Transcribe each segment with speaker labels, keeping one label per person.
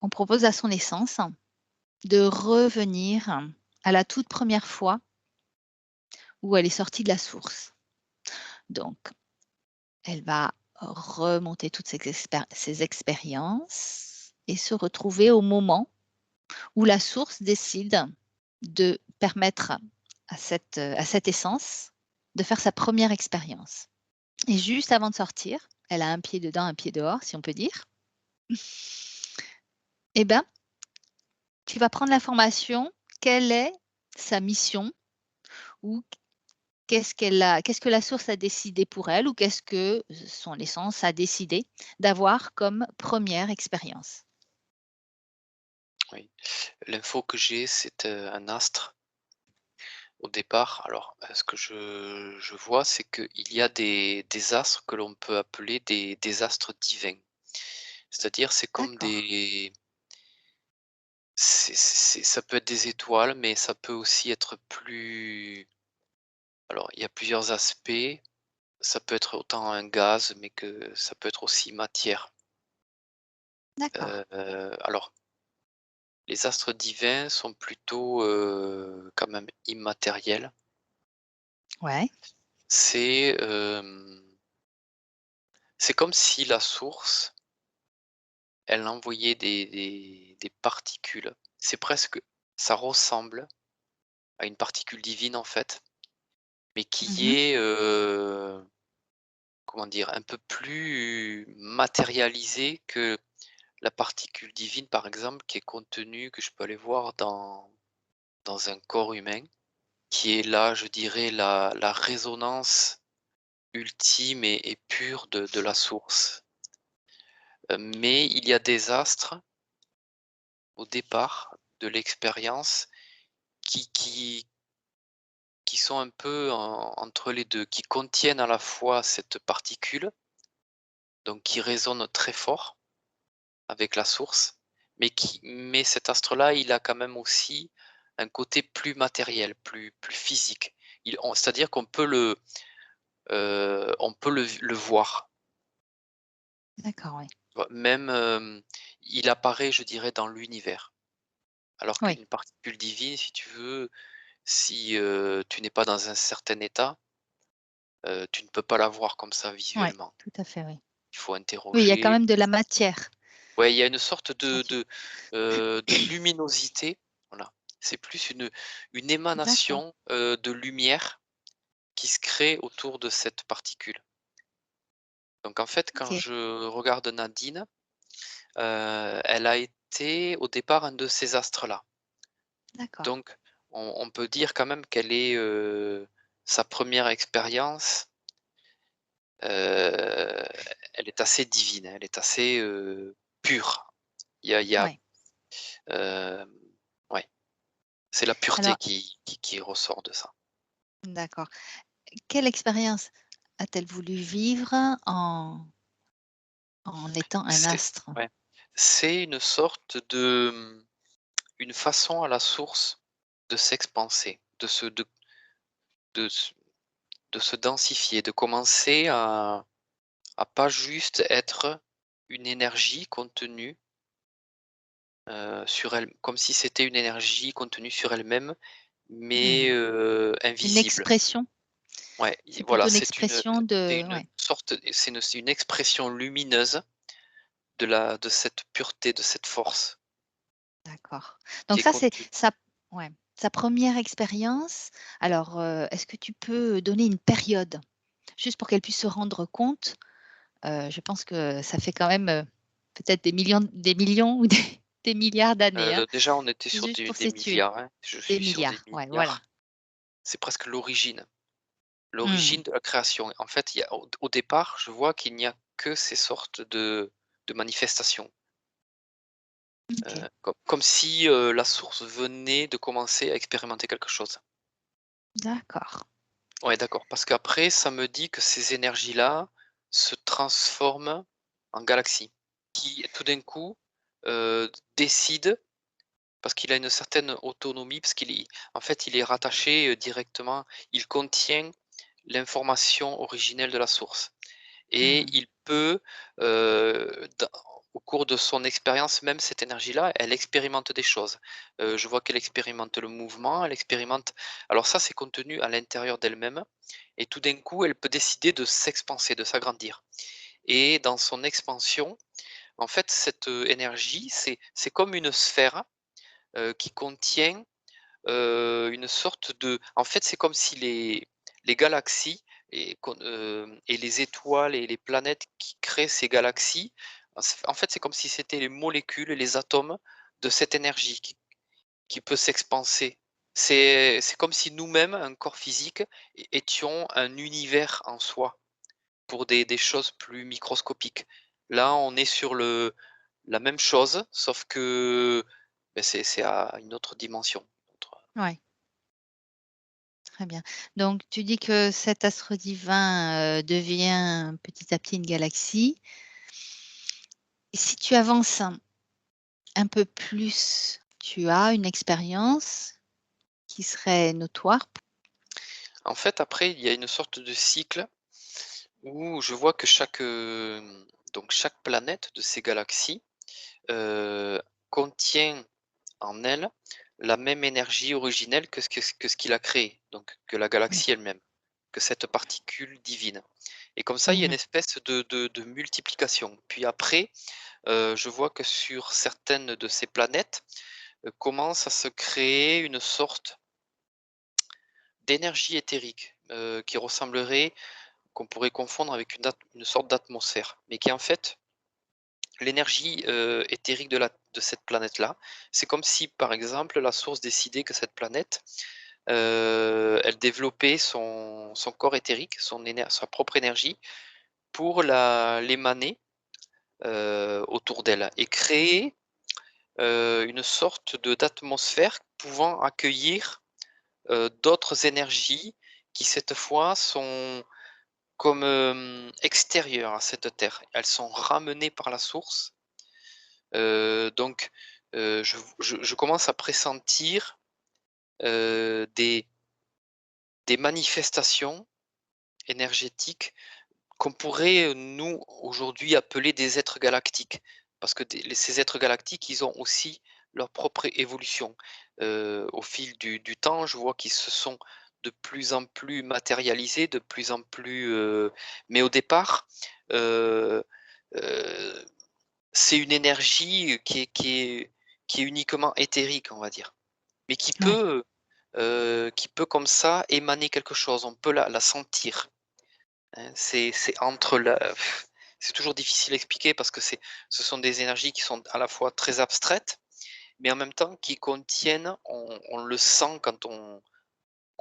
Speaker 1: on propose à son essence de revenir à la toute première fois où elle est sortie de la source. Donc, elle va remonter toutes ses expériences et se retrouver au moment où la source décide de permettre à cette essence de faire sa première expérience. Et juste avant de sortir, elle a un pied dedans, un pied dehors, si on peut dire. Eh ben, tu vas prendre l'information, quelle est sa mission ou qu'est-ce que la source a décidé pour elle ou qu'est-ce que son essence a décidé d'avoir comme première expérience.
Speaker 2: Oui. L'info que j'ai, c'est, un astre au départ. Alors, ce que je vois, c'est qu'il y a des astres que l'on peut appeler des astres divins. C'est-à-dire, c'est comme
Speaker 1: D'accord.
Speaker 2: des c'est ça peut être des étoiles, mais ça peut aussi être plus alors, il y a plusieurs aspects. Ça peut être autant un gaz, mais que ça peut être aussi matière.
Speaker 1: D'accord.
Speaker 2: Alors, les astres divins sont plutôt, quand même immatériels.
Speaker 1: Ouais.
Speaker 2: C'est, c'est comme si la source, elle envoyait des particules. C'est presque ça ressemble à une particule divine, en fait, mais qui
Speaker 1: Mmh.
Speaker 2: est, comment dire? Un peu plus matérialisée que la particule divine, par exemple, qui est contenue, que je peux aller voir dans un corps humain, qui est là, je dirais, la résonance ultime et pure de la source. Mais il y a des astres, au départ de l'expérience, qui sont un peu entre les 2, qui contiennent à la fois cette particule, donc qui résonne très fort avec la source, mais cet astre-là, il a quand même aussi un côté plus matériel, plus physique. C'est-à-dire qu'on peut on peut le voir.
Speaker 1: D'accord, oui.
Speaker 2: Tu vois? Même, il apparaît, je dirais, dans l'univers. Alors
Speaker 1: Oui,
Speaker 2: qu'une particule divine, si tu veux, si, tu n'es pas dans un certain état, tu ne peux pas la voir comme ça
Speaker 1: ouais,
Speaker 2: visuellement.
Speaker 1: tout à fait, oui.
Speaker 2: Il faut
Speaker 1: Oui, il y a quand
Speaker 2: interroger.
Speaker 1: même de la matière.
Speaker 2: Ouais, il y a une sorte
Speaker 1: Ça fait
Speaker 2: de luminosité, voilà. C'est plus une
Speaker 1: d'accord,
Speaker 2: émanation, de lumière qui se crée autour de cette particule. Donc en fait, quand
Speaker 1: OK,
Speaker 2: je regarde Nadine, elle a été au départ un de ces astres-là.
Speaker 1: d'accord.
Speaker 2: Donc on peut dire quand même qu'elle est, sa première expérience, heu, elle est assez divine, elle est assez, pure. Il y a,
Speaker 1: Ouais.
Speaker 2: hem, ouais, c'est la pureté
Speaker 1: Alors
Speaker 2: qui ressort de ça.
Speaker 1: d'accord. Quelle expérience a-t-elle voulu vivre en étant un
Speaker 2: C'est
Speaker 1: astre?
Speaker 2: ouais, c'est une sorte de, une façon à la source de s'expanser, de se de se densifier, de commencer à pas juste être une énergie contenue, sur elle, comme si c'était une énergie contenue sur elle-même, mais,
Speaker 1: Mmh. Une
Speaker 2: invisible.
Speaker 1: expression?
Speaker 2: Ouais,
Speaker 1: C'est
Speaker 2: voilà,
Speaker 1: plutôt une expression
Speaker 2: c'est
Speaker 1: de
Speaker 2: une
Speaker 1: ouais,
Speaker 2: sorte c'est une expression lumineuse de cette pureté, de cette force
Speaker 1: d'accord.
Speaker 2: qui
Speaker 1: Donc
Speaker 2: est
Speaker 1: ça, c'est
Speaker 2: contenue.
Speaker 1: sa première expérience. Alors, est-ce que tu peux donner une période? Juste pour qu'elle puisse se rendre compte, je pense que ça fait quand même, peut-être des millions ou des milliards d'années, hein.
Speaker 2: Déjà, on était
Speaker 1: C'est
Speaker 2: sur
Speaker 1: juste pour
Speaker 2: des
Speaker 1: situer.
Speaker 2: milliards, hein. Je
Speaker 1: Des
Speaker 2: suis sur des
Speaker 1: milliards, ouais, voilà.
Speaker 2: milliards. C'est presque
Speaker 1: Mmh.
Speaker 2: l'origine de la création. En fait, il y a au départ, je vois qu'il n'y a que ces sortes de manifestations,
Speaker 1: OK,
Speaker 2: comme si, la source venait de commencer à expérimenter quelque chose.
Speaker 1: d'accord.
Speaker 2: Ouais, d'accord, parce qu'après, ça me dit que ces énergies-là se transforment en galaxies, qui tout d'un coup, décident, parce qu'il a une certaine autonomie, parce qu'il est en fait, il est rattaché, directement, il contient l'information originelle de la source et
Speaker 1: Mmh.
Speaker 2: il peut, dans au cours de son expérience, même cette énergie-là, elle expérimente des choses. Je vois qu'elle expérimente le mouvement, elle expérimente alors ça, c'est contenu à l'intérieur d'elle-même et tout d'un coup, elle peut décider de s'expanser, de s'agrandir et dans son expansion, en fait, cette, énergie, c'est comme une sphère, qui contient, une sorte de en fait, c'est comme si les galaxies et les étoiles et les planètes qui créent ces galaxies, en fait, c'est comme si c'était les molécules et les atomes de cette énergie qui peut s'expanser. C'est comme si nous-mêmes, un corps physique, étions un univers en soi, pour des choses plus microscopiques. Là, on est sur la même chose, sauf que, beh, c'est à une autre dimension, autre
Speaker 1: Ouais, très bien. Donc tu dis que cet astre divin, devient petit à petit une galaxie. Et si tu avances un peu plus, tu as une expérience qui serait notoire?
Speaker 2: en fait, après, il y a une sorte de cycle où je vois que chaque planète de ces galaxies, contient en elle la même énergie originelle que ce qu'il a créé, donc que la
Speaker 1: Mmh.
Speaker 2: galaxie elle-même, que cette particule divine et comme ça, il y a une
Speaker 1: Mmh.
Speaker 2: espèce de multiplication. Puis après, je vois que sur certaines de ces planètes, commence à se créer une sorte d'énergie éthérique, qui ressemblerait qu'on pourrait confondre avec une sorte d'atmosphère, mais qui est en fait l'énergie, éthérique de cette planète-là. C'est comme si, par exemple, la source décidait que cette planète, elle développait son corps éthérique, sa propre énergie pour l'émaner, autour d'elle et créer, une sorte d'atmosphère pouvant accueillir, d'autres énergies qui cette fois sont comme, extérieures à cette terre. Elles sont ramenées par la source, donc je commence à pressentir, des manifestations énergétiques qu'on pourrait, nous, aujourd'hui, appeler des êtres galactiques. Parce que ces êtres galactiques, ils ont aussi leur propre évolution. Au fil du temps, je vois qu'ils se sont de plus en plus matérialisés, de plus en plus, mais au départ, heu heu, c'est une énergie qui est uniquement éthérique, on va dire. Mais
Speaker 1: Ouais,
Speaker 2: qui peut comme ça émaner quelque chose, on peut la sentir. Hein, c'est entre la c'est toujours difficile à expliquer parce que ce sont des énergies qui sont à la fois très abstraites, mais en même temps qui contiennent on le sent quand on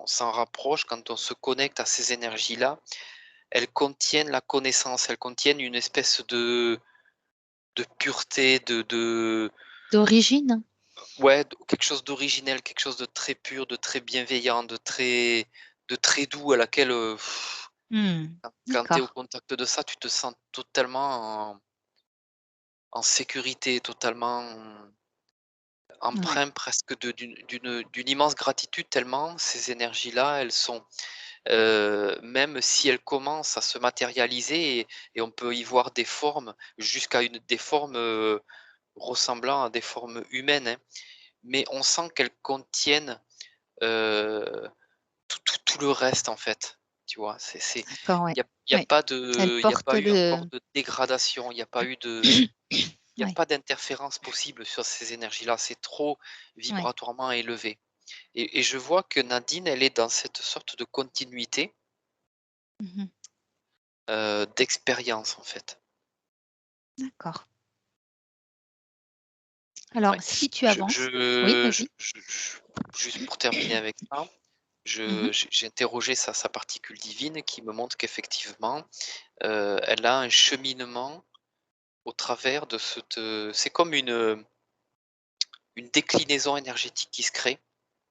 Speaker 2: s'en rapproche, quand on se connecte à ces énergies-là, elles contiennent la connaissance, elles contiennent une espèce de pureté, de
Speaker 1: d'origine?
Speaker 2: ouais, quelque chose d'originel, quelque chose de très pur, de très bienveillant, de très doux à laquelle,
Speaker 1: Mmh.
Speaker 2: quand tu es au
Speaker 1: D'accord.
Speaker 2: contact de ça, tu te sens totalement en sécurité, totalement
Speaker 1: Ouais.
Speaker 2: empreint presque d'une immense gratitude tellement ces énergies-là, elles sont, même si elles commencent à se matérialiser et on peut y voir des formes jusqu'à des formes, ressemblant à des formes humaines, hein, mais on sent qu'elles contiennent, heu, tout le reste en fait, tu vois?
Speaker 1: D'accord, ouais.
Speaker 2: Il y a
Speaker 1: Ouais.
Speaker 2: pas
Speaker 1: Elle
Speaker 2: de il y a
Speaker 1: porte
Speaker 2: pas eu encore
Speaker 1: le
Speaker 2: de dégradation, il y a
Speaker 1: ouais,
Speaker 2: pas d'interférence possible sur ces énergies-là, c'est trop
Speaker 1: ouais.
Speaker 2: vibratoirement élevé et je vois que Nadine, elle est dans cette sorte de continuité,
Speaker 1: Mmh mh.
Speaker 2: d'expérience, en fait.
Speaker 1: D'accord. Alors
Speaker 2: Ouais.
Speaker 1: si tu
Speaker 2: Je
Speaker 1: avances oui,
Speaker 2: je je
Speaker 1: vas-y.
Speaker 2: je juste pour terminer avec ça,
Speaker 1: Mmh mh.
Speaker 2: j'ai interrogé sa particule divine qui me montre qu'effectivement, elle a un cheminement au travers de c'est comme une déclinaison énergétique qui se crée.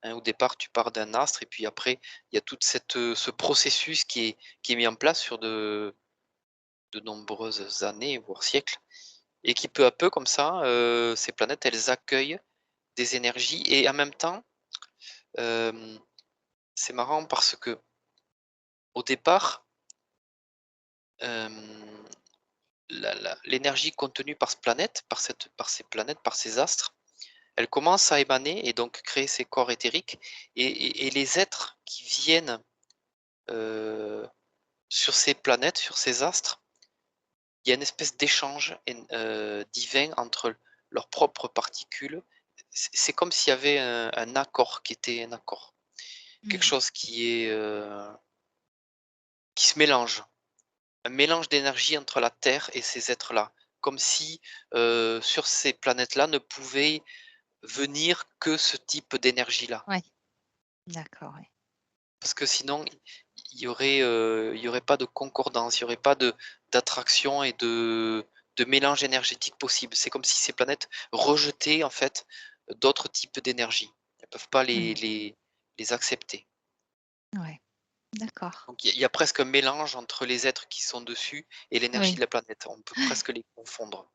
Speaker 2: Hein, au départ, tu pars d'un astre et puis après, il y a toute ce processus qui est mis en place sur de nombreuses années, voire siècles et qui peu à peu comme ça, ces planètes, elles accueillent des énergies et en même temps, hem, c'est marrant parce que au départ, hem, l'énergie contenue par ces planètes, par ces astres, elle commence à émaner et donc créer ces corps éthériques et les êtres qui viennent, heu, sur ces planètes, sur ces astres, il y a une espèce d'échange divin entre leurs propres particules. C'est comme s'il y avait un accord qui était un accord. Quelque
Speaker 1: Mmh.
Speaker 2: chose qui se mélange. Un mélange d'énergie entre la Terre et ces êtres-là. Comme si, sur ces planètes-là ne pouvait venir que ce type d'énergie-là.
Speaker 1: Ouais, d'accord, ouais.
Speaker 2: Parce que sinon, il y aurait pas de concordance, il y aurait pas d'attraction et de mélange énergétique possible. C'est comme si ces planètes rejetaient, en fait, d'autres types d'énergie. Elles peuvent pas
Speaker 1: Mmh.
Speaker 2: les accepter.
Speaker 1: Ouais, d'accord.
Speaker 2: Donc il y a presque un mélange entre les êtres qui sont dessus et l'énergie de
Speaker 1: Oui.
Speaker 2: la planète. On peut presque les confondre.